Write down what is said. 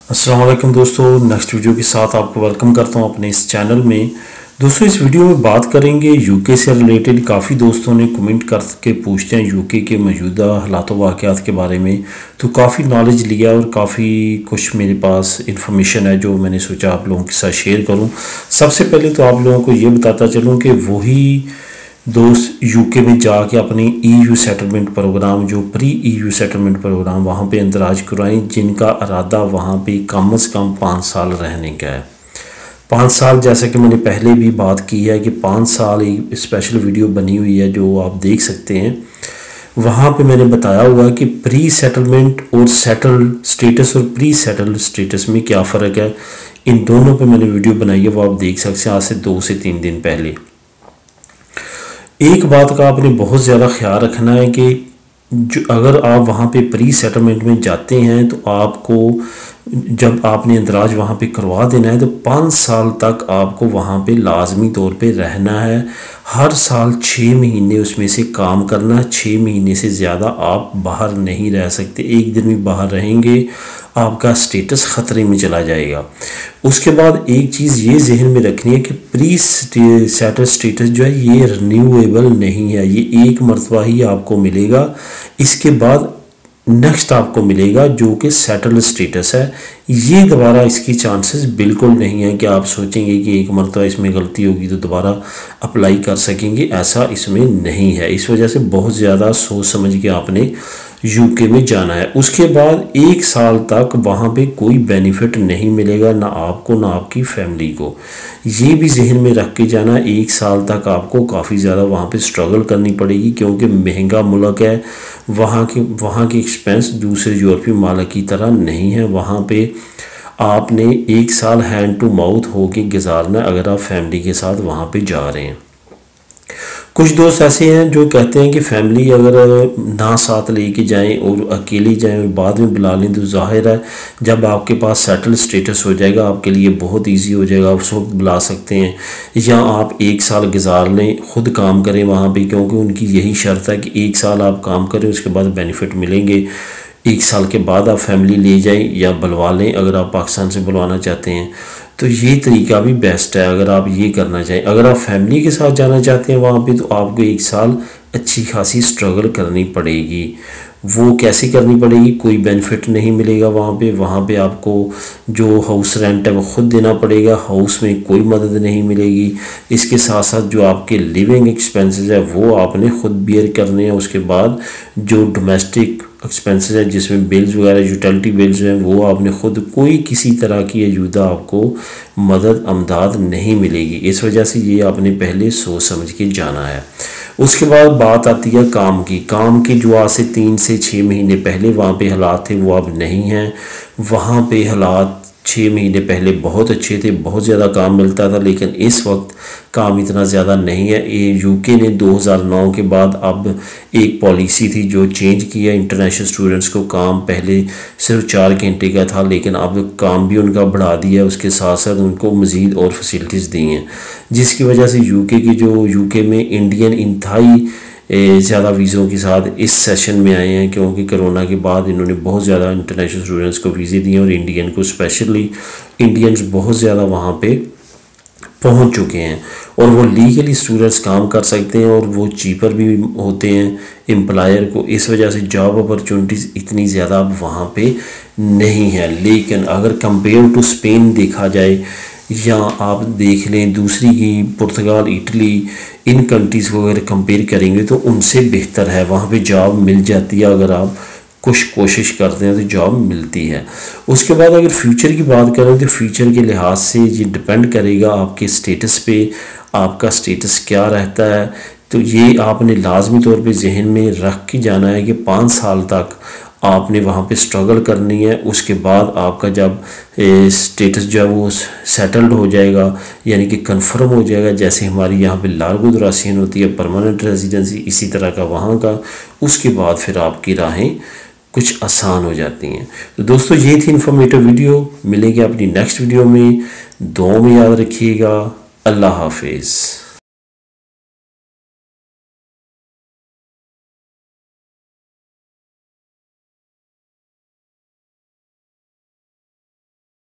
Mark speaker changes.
Speaker 1: अस्सलाम वालेकुम दोस्तों, नेक्स्ट वीडियो के साथ आपको वेलकम करता हूं अपने इस चैनल में। दोस्तों, इस वीडियो में बात करेंगे यूके से रिलेटेड। काफ़ी दोस्तों ने कमेंट करके पूछते हैं यूके के मौजूदा हालात वाक़यात के बारे में, तो काफ़ी नॉलेज लिया और काफ़ी कुछ मेरे पास इंफॉर्मेशन है जो मैंने सोचा आप लोगों के साथ शेयर करूं। सबसे पहले तो आप लोगों को ये बताता चलूँ कि वही दोस्त यूके में जाके अपनी ईयू सेटलमेंट प्रोग्राम, जो प्री ईयू सेटलमेंट प्रोग्राम, वहाँ पे इंदराज कराएं जिनका इरादा वहाँ पे कम से कम 5 साल रहने का है। 5 साल, जैसा कि मैंने पहले भी बात की है कि 5 साल एक स्पेशल वीडियो बनी हुई है जो आप देख सकते हैं। वहाँ पे मैंने बताया हुआ है कि प्री सेटलमेंट और सेटल स्टेटस और प्री सेटल स्टेटस में क्या फ़र्क है। इन दोनों पे मैंने वीडियो बनाई है, वो आप देख सकते हैं आज से 2 से 3 दिन पहले। एक बात का आपने बहुत ज़्यादा ख्याल रखना है कि जो अगर आप वहाँ पे प्री सेटलमेंट में जाते हैं तो आपको, जब आपने इंदराज वहाँ पे करवा देना है तो 5 साल तक आपको वहाँ पे लाजमी तौर पे रहना है। हर साल 6 महीने उसमें से काम करना है। 6 महीने से ज़्यादा आप बाहर नहीं रह सकते। एक दिन भी बाहर रहेंगे आपका स्टेटस ख़तरे में चला जाएगा। उसके बाद एक चीज़ ये जहन में रखनी है कि प्री सेटल स्टेटस जो है ये रिन्यूएबल नहीं है, ये एक मरतबा ही आपको मिलेगा। इसके बाद नेक्स्ट आपको मिलेगा जो कि सेटल स्टेटस है। ये दोबारा इसकी चांसेस बिल्कुल नहीं है कि आप सोचेंगे कि एक मरतबा इसमें गलती होगी तो दोबारा अप्लाई कर सकेंगे, ऐसा इसमें नहीं है। इस वजह से बहुत ज़्यादा सोच समझ के आपने यूके में जाना है। उसके बाद 1 साल तक वहाँ पे कोई बेनिफिट नहीं मिलेगा, ना आपको ना आपकी फैमिली को। ये भी जहन में रख के जाना। 1 साल तक आपको काफ़ी ज़्यादा वहाँ पे स्ट्रगल करनी पड़ेगी क्योंकि महंगा मुल्क है। वहाँ के एक्सपेंस दूसरे यूरोपीय मुल्क की तरह नहीं है। वहाँ पे आपने 1 साल हैंड टू माउथ होके गुजारना अगर आप फैमिली के साथ वहाँ पे जा रहे हैं। कुछ दोस्त ऐसे हैं जो कहते हैं कि फैमिली अगर ना साथ लेके जाएं और अकेले जाएं और बाद में बुला लें तो जाहिर है जब आपके पास सेटल स्टेटस हो जाएगा आपके लिए बहुत इजी हो जाएगा, उस वक्त बुला सकते हैं। या आप 1 साल गुजार लें, ख़ुद काम करें वहाँ पे, क्योंकि उनकी यही शर्त है कि 1 साल आप काम करें उसके बाद बेनिफिट मिलेंगे। 1 साल के बाद आप फैमिली ले जाएं या बुलवा लें अगर आप पाकिस्तान से बुलवाना चाहते हैं तो ये तरीका भी बेस्ट है अगर आप ये करना चाहें। अगर आप फैमिली के साथ जाना चाहते हैं वहाँ पे तो आपको 1 साल अच्छी खासी स्ट्रगल करनी पड़ेगी। वो कैसे करनी पड़ेगी, कोई बेनिफिट नहीं मिलेगा वहाँ पे आपको जो हाउस रेंट है वो ख़ुद देना पड़ेगा, हाउस में कोई मदद नहीं मिलेगी। इसके साथ साथ जो आपके लिविंग एक्सपेंसेस है वो आपने ख़ुद बियर करने हैं। उसके बाद जो डोमेस्टिक एक्सपेंसेस है जिसमें बिल्स वगैरह यूटिलिटी बिल्स हैं वो आपने ख़ुद, कोई किसी तरह की अजूदा आपको मदद अमदाद नहीं मिलेगी। इस वजह से ये आपने पहले सोच समझ के जाना है। उसके बाद बात आती है काम की जो आज से 3 से 6 महीने पहले वहाँ पे हालात थे वो अब नहीं हैं। वहाँ पे हालात 6 महीने पहले बहुत अच्छे थे, बहुत ज़्यादा काम मिलता था, लेकिन इस वक्त काम इतना ज़्यादा नहीं है। ये यूके ने 2009 के बाद अब एक पॉलिसी थी जो चेंज किया। इंटरनेशनल स्टूडेंट्स को काम पहले सिर्फ 4 घंटे का था, लेकिन अब काम भी उनका बढ़ा दिया, उसके साथ साथ उनको मज़ीद और फैसिलिटीज़ दी हैं, जिसकी वजह से यूके में इंडियन इंतहाई ज़्यादा वीज़ों के साथ इस सेशन में आए हैं, क्योंकि कोरोना के बाद इन्होंने बहुत ज़्यादा इंटरनेशनल स्टूडेंट्स को वीज़े दिए और इंडियन को स्पेशली इंडियंस बहुत ज़्यादा वहाँ पे पहुँच चुके हैं और वो लीगली स्टूडेंट्स काम कर सकते हैं और वो चीपर भी होते हैं एम्प्लॉयर को। इस वजह से जॉब अपॉर्चुनिटीज़ इतनी ज़्यादा अब वहाँ पे नहीं है। लेकिन अगर कंपेयर टू स्पेन देखा जाए या आप देख लें दूसरी की पुर्तगाल, इटली, इन कंट्रीज़ को अगर कंपेयर करेंगे तो उनसे बेहतर है। वहाँ पे जॉब मिल जाती है, अगर आप कुछ कोशिश करते हैं तो जॉब मिलती है। उसके बाद अगर फ्यूचर की बात करें तो फ्यूचर के लिहाज से ये डिपेंड करेगा आपके स्टेटस पे, आपका स्टेटस क्या रहता है। तो ये आपने लाजमी तौर पे जहन में रख के जाना है कि 5 साल तक आपने वहाँ पे स्ट्रगल करनी है। उसके बाद आपका जब स्टेटस जो है वो सेटल्ड हो जाएगा, यानी कि कंफर्म हो जाएगा, जैसे हमारी यहाँ पे लार्गो दुरासियन होती है परमानेंट रेजिडेंसी, इसी तरह का वहाँ का, उसके बाद फिर आपकी राहें कुछ आसान हो जाती हैं। तो दोस्तों ये थी इन्फॉर्मेटिव वीडियो। मिलेंगे अपनी नेक्स्ट वीडियो में। दुआ में याद रखिएगा। अल्लाह हाफिज़।